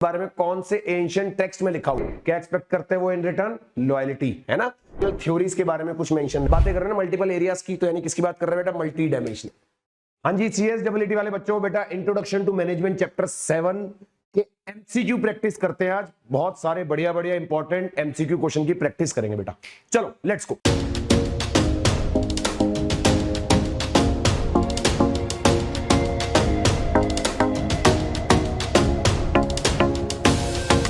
बारे में कौन से एंशिएंट टेक्स्ट में लिखा हुआ, क्या एक्सपेक्ट करते हैं वो इन रिटर्न, लॉयल्टी, है ना। थ्योरीज के बारे में कुछ मेंशन बातें कर रहे हैं ना मल्टीपल एरियाज की, तो यानी किसकी बात कर रहे हैं बेटा, मल्टी डायमेंशनल। हाँ जी, CSEE वाले बच्चों बेटा इंट्रोडक्शन टू मैनेजमेंट चैप्टर 7 के एमसीक्यू प्रैक्टिस करते हैं आज। बहुत सारे बढ़िया बढ़िया इंपॉर्टेंट एमसीक्यू क्वेश्चन की प्रैक्टिस करेंगे बेटा। चलो लेट्स गो।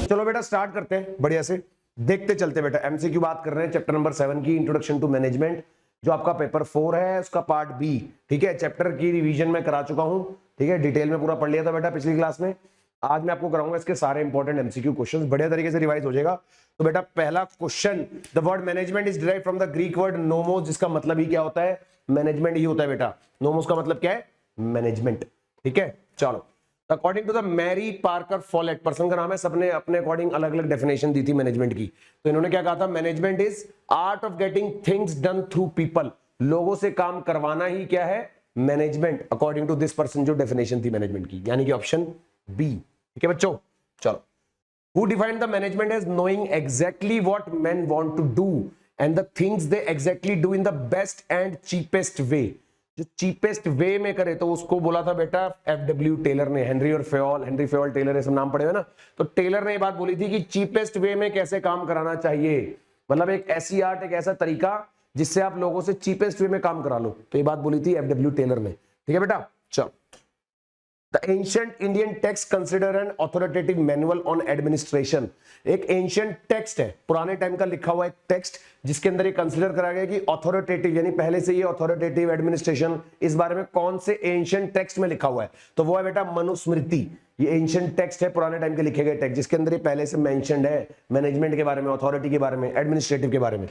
चलो बेटा स्टार्ट करते हैं बढ़िया से, देखते चलते बेटा। एमसीक्यू बात कर रहे हैं चैप्टर नंबर 7 की, इंट्रोडक्शन टू मैनेजमेंट, जो आपका पेपर 4 है उसका पार्ट बी। ठीक है, चैप्टर की रिवीजन मैं करा चुका हूं, ठीक है, डिटेल में पूरा पढ़ लिया था बेटा पिछली क्लास में। आज मैं आपको कराऊंगा इसके सारे इंपॉर्टेंट एमसीक्यू क्वेश्चंस, बढ़िया तरीके से रिवाइज हो जाएगा। तो बेटा पहला question, the word management is derived from the Greek word nomos, जिसका मतलब ही क्या होता है, मैनेजमेंट ही होता है बेटा। नोमोस का मतलब क्या है, मैनेजमेंट। ठीक है, चलो according to the Mary Parker Follett, person का नाम है, सबने अपने अकॉर्डिंग अलग अलग डेफिनेशन दी थी मैनेजमेंट की। तो इन्होंने क्या कहा था, management is art of getting things done through people, लोगों से काम करवाना ही क्या है, management, according to this person जो डेफिनेशन थी मैनेजमेंट की, यानी कि ऑप्शन बी। ठीक है बच्चों, चलो। Who defined the management as knowing exactly what men want to do and the things they exactly do in the best and cheapest way, जो चीपेस्ट वे में करे तो उसको बोला था बेटा FW टेलर ने, हेनरी फेयोल टेलर, ये सब नाम पड़े हुए ना। तो टेलर ने ये बात बोली थी कि चीपेस्ट वे में कैसे काम कराना चाहिए, मतलब एक ऐसी आर्ट, एक ऐसा तरीका जिससे आप लोगों से चीपेस्ट वे में काम करा लो। तो ये बात बोली थी FW टेलर ने। ठीक है बेटा, चलो। The ancient Indian text consider an authoritative manual on administration, एक एंशिएंट टेक्स्ट है, पुराने टाइम का लिखा हुआ एक टेक्स्ट, जिसके अंदर ये कंसिडर करा गया कि ऑथोरिटेटिव, यानी पहले से ये ऑथोरिटेटिव एडमिनिस्ट्रेशन, इस बारे में कौन से एंशिएंट टेक्स्ट में लिखा हुआ है, तो वो है बेटा मनुस्मृति। ये एंशिएंट टेक्स्ट है, पुराने टाइम के लिखे गए टेक्स्ट, जिसके अंदर ये पहले से मेंशन्ड है मैनेजमेंट के बारे में, अथॉरिटी के बारे में, एडमिनिस्ट्रेटिव के बारे में।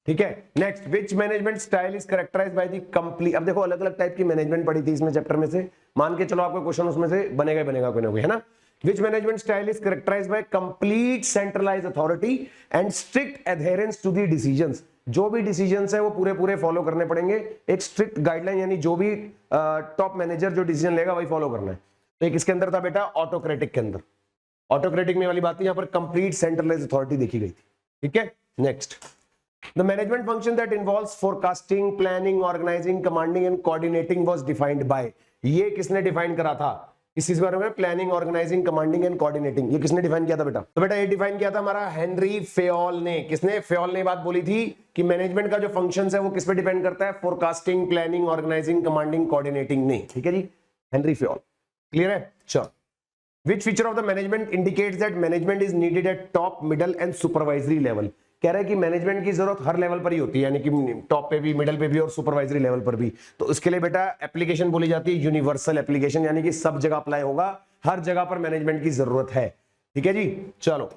ठीक है, next, which management style is characterised by the complete. अब देखो अलग अलग टाइप की मैनेजमेंट पढ़ी थी इसमें चैप्टर में से, मान के चलो आपका क्वेश्चन उसमें से बनेगा कोई ना कोई, है ना। Which management style is characterised by complete centralised authority and strict adherence to the decisions, जो भी डिसीजंस है वो पूरे पूरे फॉलो करने पड़ेंगे, एक स्ट्रिक्ट गाइडलाइन, यानी जो भी टॉप मैनेजर जो डिसीजन लेगा वही फॉलो करना है। तो एक इसके अंदर था बेटा ऑटोक्रेटिक के अंदर, ऑटोक्रेटिक में वाली बात है, यहाँ पर कंप्लीट सेंट्रलाइज्ड अथॉरिटी देखी गई थी। ठीक है, next, the management function that involves forecasting, planning, organizing, commanding and coordinating was defined by, ये किसने डिफाइन करा था, इस बारे में, planning, organizing, commanding and coordinating, ये किसने डिफाइन किया था बेटा, तो बेटा ये डिफाइन किया था हमारा हेनरी फेयोल ने। किसने, फेयोल ने बात बोली थी कि मैनेजमेंट का जो फंक्शंस है वो किस पे डिपेंड करता है, forecasting, planning, organizing, commanding, coordinating ने। ठीक है जी, हेनरी फेयोल, क्लियर है। चलो, which feature of the management indicates that management is needed at top, middle and supervisory level, कह रहा है कि मैनेजमेंट की जरूरत हर लेवल पर ही होती है, यानी कि टॉप पे भी, मिडिल पे भी और सुपरवाइजरी लेवल पर भी। तो इसके लिए बेटा एप्लीकेशन बोली जाती है यूनिवर्सल एप्लीकेशन, यानी कि सब जगह अप्लाई होगा, हर जगह पर मैनेजमेंट की जरूरत है। ठीक है जी, चलो।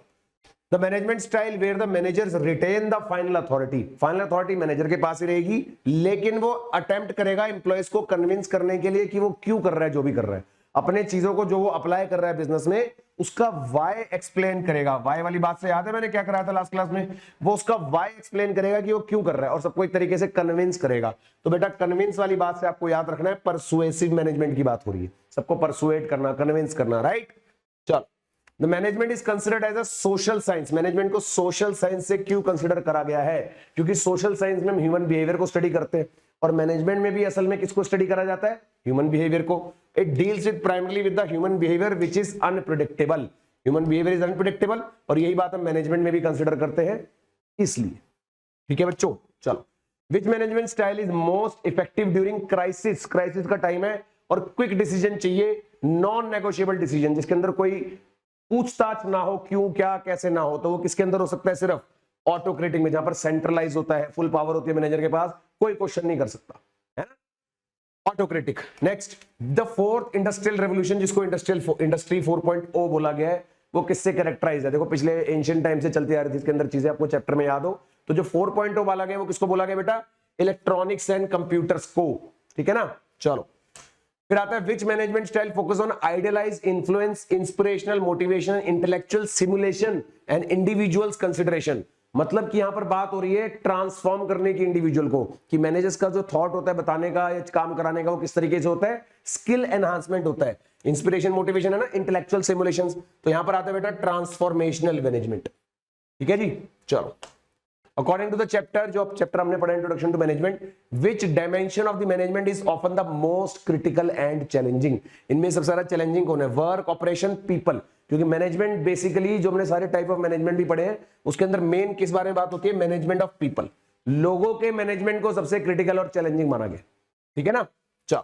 The management style where the managers retain the final authority, final authority manager के पास ही रहेगी, लेकिन वो अटेम्प्ट करेगा एम्प्लॉयज को कन्विंस करने के लिए कि वो क्यों कर रहा है जो भी कर रहा है, अपने चीजों को जो वो अप्लाई कर रहा है बिजनेस में, उसका वाई एक्सप्लेन करेगा। वाई वाली बात से याद है मैंने क्या कराया था लास्ट क्लास में, वो उसका वाई एक्सप्लेन करेगा कि वो क्यों कर रहा है, और सबको एक तरीके से कन्विंस करेगा। तो बेटा कन्विंस वाली बात से आपको याद रखना है, परसुएसिव मैनेजमेंट की बात हो रही है, सबको परसुएट करना, कन्विंस करना, राइट। चल, the management is considered as a social science, management को सोशल साइंस से क्यों कंसिडर करा गया है, क्योंकि सोशल साइंस में हम ह्यूमन बिहेवियर को स्टडी करते हैं, और मैनेजमेंट में भी असल में किसको स्टडी करा जाता है, ह्यूमन बिहेवियर को। It deals with primarily with the human behaviour which is unpredictable, human behaviour is unpredictable, और यही बात हम मैनेजमेंट में भी कंसिडर करते हैं इसलिए। ठीक है बच्चों, चलो। Which management style is most effective during crisis, crisis का टाइम है और क्विक डिसीजन चाहिए, नॉन नेगोशिएबल डिसीजन, जिसके अंदर कोई पूछताछ ना हो, क्यों क्या कैसे ना हो, तो वो किसके अंदर हो सकता है, सिर्फ ऑटोक्रेटिक में, जहां पर सेंट्रलाइज होता है, फुल पावर होती है मैनेजर के पास, कोई क्वेश्चन नहीं कर सकता, है ना, autocratic. Next, the fourth industrial revolution, जिसको इंडस्ट्री 4.0 बोला गया है, वो किससे कैरेक्टराइज है, देखो पिछले एंशिएंट टाइम से चलती आ रही थी, इसके अंदर चीजें आपको चैप्टर में याद हो, तो जो 4.0 वाला गया वो किसको बोला गया बेटा, इलेक्ट्रॉनिक्स एंड कंप्यूटर्स को। ठीक है ना, चलो। फिर आता है which management style focus on idealise, influence, inspirational, motivation, intellectual simulation and individuals consideration, मतलब कि यहां पर बात हो रही है ट्रांसफॉर्म करने की इंडिविजुअल को, कि मैनेजर्स का जो थॉट होता है बताने का या काम कराने का, वो किस तरीके से होता है, स्किल एनहांसमेंट होता है, इंस्पिरेशन मोटिवेशन है ना, इंटेलेक्चुअल सिमुलेशंस, तो यहां पर आता है बेटा ट्रांसफॉर्मेशनल मैनेजमेंट। ठीक है जी, चलो अकॉर्डिंग टू द चैप्टर, जो चैप्टर हमने पढ़ा introduction to management, which dimension of the management is often the most critical and challenging, इनमें सबसे ज्यादा चैलेंजिंग कौन है? Work, operation, people. क्योंकि मैनेजमेंट बेसिकली जो हमने सारे टाइप ऑफ मैनेजमेंट भी पढ़े हैं उसके अंदर मेन किस बारे में बात होती है? Management of people. लोगों के मैनेजमेंट को सबसे क्रिटिकल और चैलेंजिंग माना गया। ठीक है ना, चलो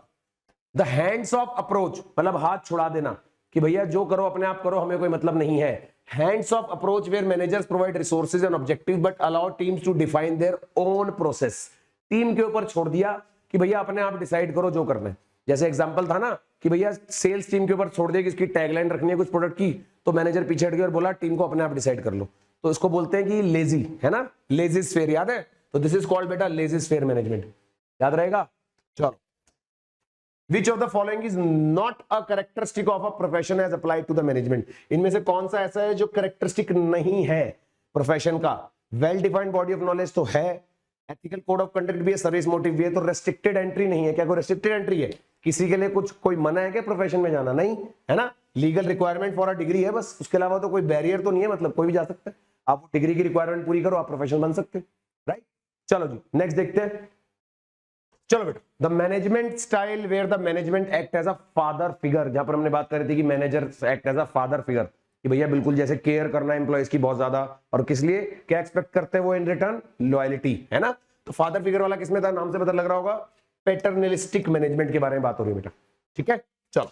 द हैंड्स ऑफ अप्रोच, मतलब हाथ छुड़ा देना कि भैया जो करो अपने आप करो, हमें कोई मतलब नहीं है। Hands off approach where managers provide resources and objective but allow teams to define their own process. Team के ऊपर छोड़ दिया कि भैया अपने आप डिसाइड करो जो करना है। जैसे एग्जांपल था ना कि भैया सेल्स टीम के ऊपर छोड़ दिया कि इसकी टैगलाइन रखनी है कुछ प्रोडक्ट की, तो मैनेजर पीछे हट गया और बोला टीम को अपने आप डिसाइड कर लो, तो इसको बोलते हैं कि लेजी, है ना, लेजी स्फेयर, याद है? तो दिस इज कॉल्ड बेटा लेजी स्फेयर मैनेजमेंट, याद रहेगा। चलो, Which of the following is not a characteristic of a profession as applied to the management? इनमें से कौन सा ऐसा है जो कैरेक्टरिस्टिक नहीं है प्रोफेशन का? Well defined body of knowledge तो है, एथिकल कोड ऑफ कंडक्ट भी है, सर्विस मोटिव भी है, तो रेस्ट्रिक्टेड एंट्री नहीं है। क्या कोई रेस्ट्रिक्टेड एंट्री है? किसी के लिए कुछ कोई मना है क्या प्रोफेशन में जाना? नहीं है ना, legal requirement for a degree है बस, उसके अलावा तो कोई बैरियर तो नहीं है, मतलब कोई भी जा सकता है। आप डिग्री की रिक्वायरमेंट पूरी करो, आप प्रोफेशनल बन सकते हैं, राइट। चलो जी नेक्स्ट देखते हैं। चलो बेटा, the management style where the management act as a father figure, जहां पर हमने बात करी थी कि manager act as a father figure, कि भैया बिल्कुल जैसे केयर करना एम्प्लॉइज की बहुत ज्यादा, और किस लिए, क्या एक्सपेक्ट करते हैं वो इन रिटर्न? लॉयल्टी, है ना। तो फादर फिगर वाला किसमें था? नाम से पता लग रहा होगा, पैटर्नलिस्टिक मैनेजमेंट के बारे में बात हो रही है बेटा। ठीक है, चलो,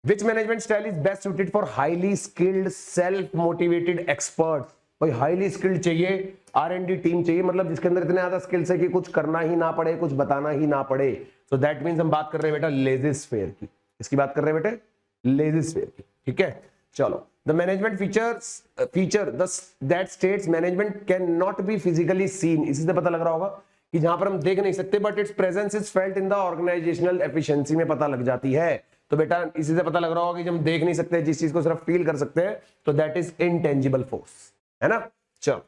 which management style is best suited for highly skilled self motivated experts? भाई हाईली स्किल्ड चाहिए, R&D टीम चाहिए, मतलब जिसके अंदर इतने ज्यादा स्किल्स है कि कुछ करना ही ना पड़े, कुछ बताना ही ना पड़े। सो दैट मींस हम बात कर रहे हैं बेटा लेजी स्फीयर की। इसकी बात कर रहे हैं बेटे, लेजी स्फीयर की। ठीक है, चलो, the management feature that states management can not be physically seen, इसी से पता लग रहा होगा कि जहां पर हम देख नहीं सकते but its presence is felt in the organizational efficiency में पता लग जाती है। तो बेटा इसी से पता लग रहा होगा कि जब हम देख नहीं सकते, जिस चीज को सिर्फ फील कर सकते हैं, तो दैट इज इनटेंजिबल फोर्स, है ना। चलो,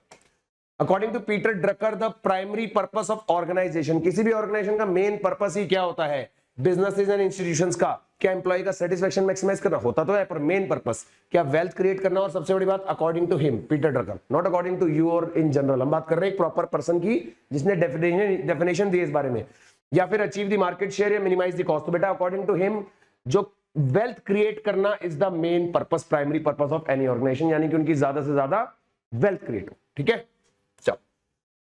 according to Peter Drucker the primary purpose of organization, किसी भी ऑर्गेनाइजेशन का मेन पर्पस ही क्या होता है? बिजनेसेस एंड इंस्टीट्यूशंस का क्या एम्प्लॉय का सेटिस्फेक्शन मैक्सिमाइज करना होता तो है, पर मेन पर्पस क्या वेल्थ क्रिएट करना। और सबसे बड़ी बात, according to him, Peter Drucker, not according to you और इन जनरल। हम बात कर रहे हैं एक प्रॉपर पर्सन की जिसने डेफिनेशन दी इस बारे में, या फिर अचीव द मार्केट शेयर या मिनिमाइज द कॉस्ट। तो बेटा अकॉर्डिंग टू हिम जो वेल्थ क्रिएट करना is the main purpose, primary purpose of any organization, यानी कि उनकी ज्यादा से ज्यादा वेल्थ क्रिएट हो। ठीक है, चलो,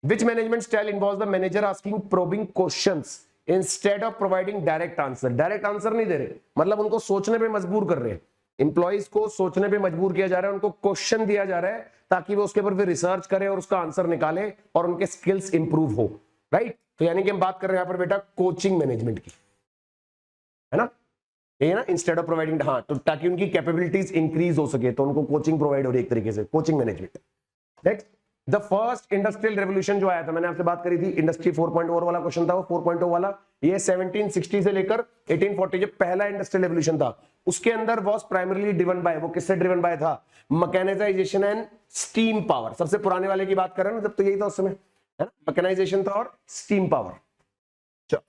which management style involves the manager asking probing questions instead of providing direct answer? Direct answer नहीं दे रहे, मतलब उनको सोचने पे मजबूर कर रहे हैं, एम्प्लॉइज को सोचने पे मजबूर किया जा रहा है, उनको क्वेश्चन दिया जा रहा है ताकि वो उसके ऊपर फिर रिसर्च करे और उसका आंसर निकाले और उनके स्किल्स इंप्रूव हो, राइट। तो यानी कि हम बात कर रहे हैं यहां पर बेटा कोचिंग मैनेजमेंट की, है ना, ये ना, इंस्टेड ऑफ प्रोवाइडिंग, हाँ, तो ताकि उनकी कैपेबिलिटीज इंक्रीज हो सके तो उनको कोचिंग प्रोवाइड हो रही है एक तरीके से, coaching management. Next, the first industrial revolution जो आया था, मैंने आपसे बात करी थी, इंडस्ट्री 4.0 वाला क्वेश्चन था वो 4.0 वाला, ये 1760 से लेकर 1840 जो पहला इंडस्ट्रियल रेवोल्यूशन था, उसके अंदर वाज प्राइमरीली ड्रिवन बाय, वो किससे ड्रिवन बाय था? Mechanization and steam power. सबसे पुराने वाले की बात कर रहे हैं ना, जब तो यही था उस समय, है ना, मैकेनाइजेशन था और स्टीम पावर। चलो,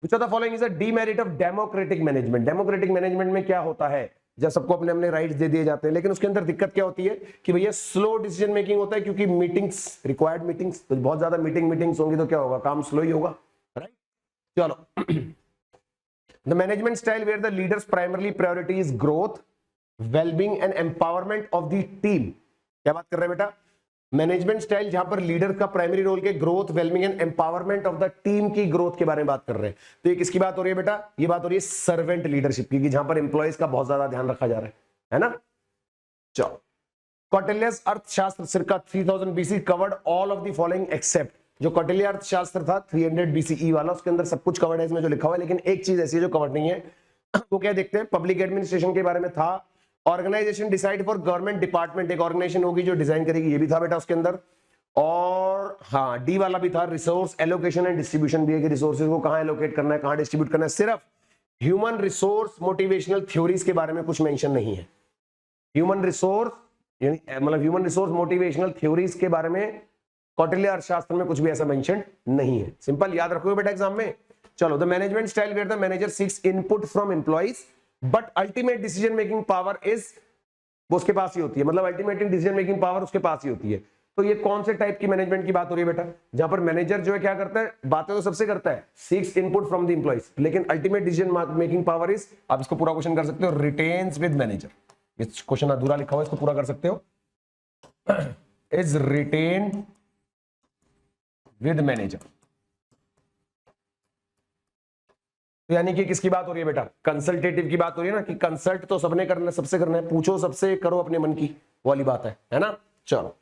which of the following is a demerit of democratic management? Democratic management में क्या होता है? जब सबको अपने अपने राइट्स दे दिए जाते हैं, लेकिन उसके अंदर दिक्कत क्या होती है कि भैया स्लो डिसीजन मेकिंग होता है, क्योंकि मीटिंग्स, रिक्वायर्ड मीटिंग्स, तो बहुत ज्यादा मीटिंग्स होंगी तो क्या होगा? काम स्लो ही होगा, राइट। चलो, the management style where the leaders primarily priority is growth, wellbeing and empowerment of the team. क्या बात कर रहे हैं बेटा? मैनेजमेंट स्टाइल जहां पर लीडर का प्राइमरी रोल के growth, wellbeing and empowerment of the team की ग्रोथ के बारे में बात कर रहे हैं। तो ये किसकी बात हो रही है बेटा? ये बात हो रही है सर्वेंट लीडरशिप की, जहां पर एम्प्लॉइज का बहुत ज्यादा ध्यान रखा जा रहा है ना। चलो, कौटिल्यस अर्थशास्त्र circa 3000 BC covered all of the following except, जो कौटिल्य अर्थशास्त्र था 300 BCE वाला, उसके अंदर सब कुछ कवर्ड है इसमें जो लिखा हुआ है, लेकिन एक चीज ऐसी है जो कवर्ड नहीं है, वो क्या देखते हैं? पब्लिक एडमिनिस्ट्रेशन के बारे में था, organization decide for government department, एक ऑर्गेनाइजेशन होगी जो डिजाइन करेगी, ये भी था बेटा उसके अंदर, और हाँ डी वाला भी था, रिसोर्स एलोकेशन एंड डिस्ट्रीब्यूशन भी है कि रिसोर्सेज को कहां एलोकेट करना है, कहां डिस्ट्रीब्यूट करना है। सिर्फ ह्यूमन रिसोर्स मोटिवेशनल थ्योरीज के बारे में कुछ मेंशन नहीं है। ह्यूमन रिसोर्स मतलब ह्यूमन रिसोर्स मोटिवेशनल थ्योरीज के बारे में कौटिल्य अर्थशास्त्र में कुछ भी ऐसा मेंशन नहीं है। सिंपल याद रखोगे बेटा एग्जाम में। चलो, the management style where the manager seeks input from employees but ultimate decision making power is, वो उसके पास ही होती है, मतलब अल्टीमेटली डिसीजन मेकिंग पावर उसके पास ही होती है। तो ये कौन से टाइप की मैनेजमेंट की बात हो रही है बेटा, जहां पर मैनेजर जो है क्या करता है, बातें तो सबसे करता है, seeks input from the employees, लेकिन ultimate decision making power is, आप इसको पूरा क्वेश्चन कर सकते हो, रिटेन्स विद मैनेजर। इस क्वेश्चन अधूरा लिखा हुआ है, इसको पूरा कर सकते हो, इज रिटेन विद मैनेजर। तो यानी कि किसकी बात हो रही है बेटा, कंसल्टेटिव की बात हो रही है ना, कि कंसल्ट तो सबने करना, सबसे करना है, पूछो सबसे, करो अपने मन की वाली बात है ना। चलो,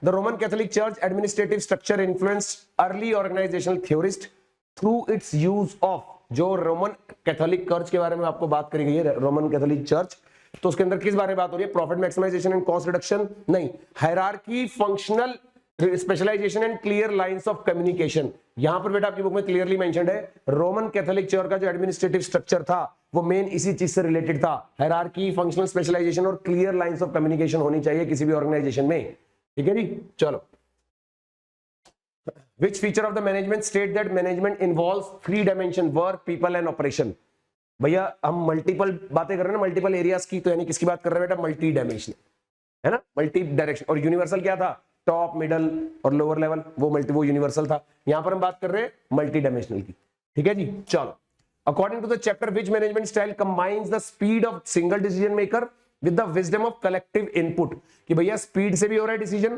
the Roman Catholic church administrative structure influenced early organizational theorist through its use of, जो रोमन कैथोलिक चर्च के बारे में आपको बात करी गई है, रोमन कैथोलिक चर्च, तो उसके अंदर किस बारे में बात हो रही है, profit maximisation and cost reduction नहीं, hierarchy, functional specialisation and clear lines of communication. यहां पर बेटा आपकी बुक में क्लियरली मेंशन्ड है, रोमन कैथोलिक चर्च का जो एडमिनिस्ट्रेटिव स्ट्रक्चर था वो मेन इसी चीज से रिलेटेड था, हायरार्की, फंक्शनल स्पेशलाइजेशन और क्लियर लाइंस ऑफ कम्युनिकेशन होनी चाहिए किसी भी ऑर्गेनाइजेशन में, ठीक है जी। चलो, which feature of the management state that management involves 3 dimension, work, people and operation. भैया हम मल्टीपल बातें कर रहे हैं ना, मल्टीपल एरियाज की, तो यानी किसकी बात कर रहे हैं बेटा, मल्टी डायमेंशन, है ना, मल्टी डायरेक्शन। और यूनिवर्सल क्या था, टॉप, मिडल और लोअर लेवल, वो यूनिवर्सल था। यहां पर हम बात कर रहे हैं मल्टी डायमेंशनल की, ठीक है जी। चलो, according to the chapter which management style combines the speed of single decision maker with the wisdom of collective input, कि भैया स्पीड से भी हो रहा है डिसीजन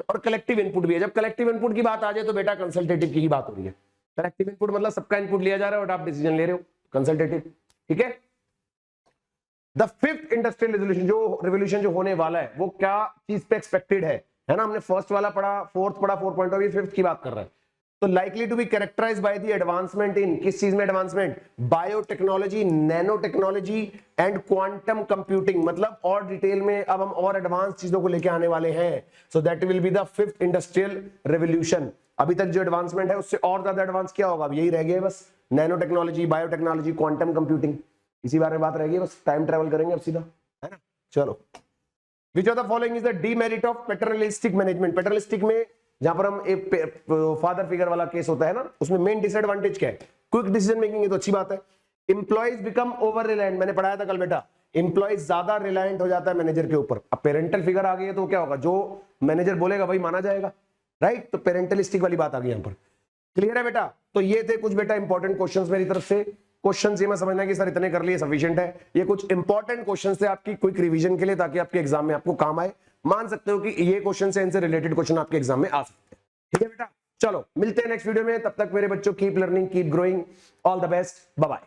और कलेक्टिव इनपुट भी है। जब कलेक्टिव इनपुट की बात आ जाए तो बेटा कंसल्टेटिव की ही बात हो रही है। कलेक्टिव इनपुट मतलब सबका इनपुट लिया जा रहा है और आप डिसीजन ले रहे हो, कंसल्टेटिव, ठीक है। द फिफ्थ इंडस्ट्रियल रेवोल्यूशन, जो रेवोल्यूशन जो होने वाला है वो क्या चीज पे एक्सपेक्टेड है ना, हमने फर्स्ट वाला पढ़ा, फोर्थ पढ़ा 4.0, फिफ्थ की बात कर रहा है। तो likely to be characterize by the advancement in, किस चीज में advancement, biotechnology, nano technology and quantum computing, मतलब और डिटेल में अब हम और एडवांस चीजों को लेके आने वाले हैं। So that will be the fifth industrial revolution. अभी तक जो एडवांसमेंट है उससे और ज्यादा एडवांस क्या होगा, यही रह गया बस, nano technology, biotechnology, quantum computing, इसी बारे में बात रहेगी, बस टाइम ट्रेवल करेंगे अब सीधा, है ना। चलो, which of the following is the demerit of paternalistic management. Paternalistic में जहां पर हम एक फादर फिगर वाला केस होता है ना, उसमें मेन डिसएडवांटेज क्या है, क्विक डिसीजन मेकिंग है, तो अच्छी बात है। एम्प्लॉइज बिकम ओवर रिलायंट, मैंने पढ़ाया था कल बेटा, एम्प्लॉइज ज्यादा रिलायंट हो जाता है मैनेजर के ऊपर। अब पेरेंटल फिगर आ गई है तो क्या होगा, जो मैनेजर बोलेगा वही माना जाएगा, राइट। तो पेरेंटलिस्टिक वाली बात आ गई यहां पर, क्लियर है बेटा। तो ये थे कुछ बेटा इंपॉर्टेंट क्वेश्चंस मेरी तरफ से। क्वेश्चंस ये मैं समझना कि सर इतने कर लिए सफिशिएंट है, ये कुछ इंपॉर्टेंट क्वेश्चंस थे आपकी क्विक रिवीजन के लिए, ताकि आपके एग्जाम में आपको काम आए। मान सकते हो कि ये क्वेश्चन से इनसे रिलेटेड क्वेश्चन आपके एग्जाम में आ सकते हैं, ठीक है बेटा। चलो मिलते हैं नेक्स्ट वीडियो में, तब तक मेरे बच्चों keep learning, keep growing, all the best, bye bye.